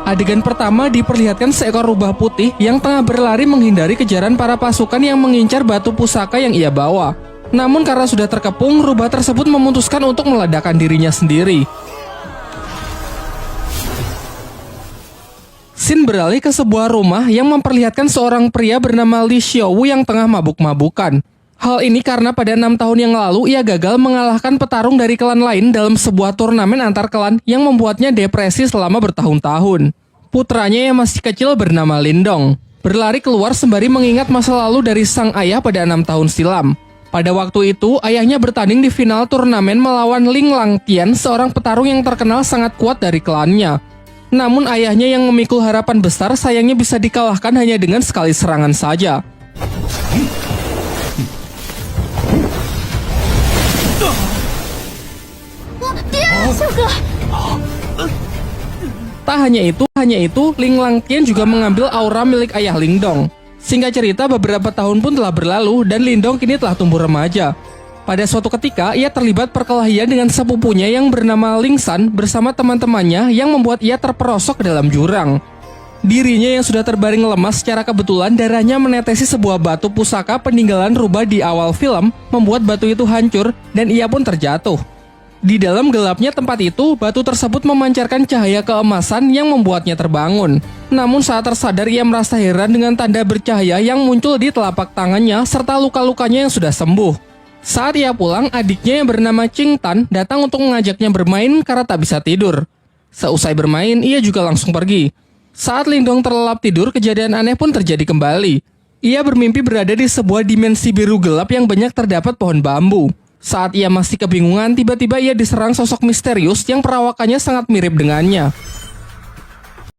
Adegan pertama diperlihatkan seekor rubah putih yang tengah berlari menghindari kejaran para pasukan yang mengincar batu pusaka yang ia bawa. Namun karena sudah terkepung, rubah tersebut memutuskan untuk meledakkan dirinya sendiri. Scene beralih ke sebuah rumah yang memperlihatkan seorang pria bernama Li Xiaowu yang tengah mabuk-mabukan. Hal ini karena pada 6 tahun yang lalu ia gagal mengalahkan petarung dari klan lain dalam sebuah turnamen antar klan yang membuatnya depresi selama bertahun-tahun. Putranya yang masih kecil bernama Lindong berlari keluar sembari mengingat masa lalu dari sang ayah pada 6 tahun silam. Pada waktu itu, ayahnya bertanding di final turnamen melawan Ling Langtian, seorang petarung yang terkenal sangat kuat dari klannya. Namun ayahnya yang memikul harapan besar sayangnya bisa dikalahkan hanya dengan sekali serangan saja. Tak hanya itu, Ling Langtian juga mengambil aura milik ayah Lindong. Singkat cerita, beberapa tahun pun telah berlalu dan Lindong kini telah tumbuh remaja. Pada suatu ketika, ia terlibat perkelahian dengan sepupunya yang bernama Ling San bersama teman-temannya yang membuat ia terperosok ke dalam jurang. Dirinya yang sudah terbaring lemas secara kebetulan darahnya menetesi sebuah batu pusaka peninggalan rubah di awal film, membuat batu itu hancur dan ia pun terjatuh. Di dalam gelapnya tempat itu, batu tersebut memancarkan cahaya keemasan yang membuatnya terbangun. Namun saat tersadar ia merasa heran dengan tanda bercahaya yang muncul di telapak tangannya serta luka-lukanya yang sudah sembuh. Saat ia pulang, adiknya yang bernama Qing Tan datang untuk mengajaknya bermain karena tak bisa tidur. Seusai bermain, ia juga langsung pergi. Saat Lindong terlelap tidur, kejadian aneh pun terjadi kembali. Ia bermimpi berada di sebuah dimensi biru gelap yang banyak terdapat pohon bambu. Saat ia masih kebingungan, tiba-tiba ia diserang sosok misterius yang perawakannya sangat mirip dengannya.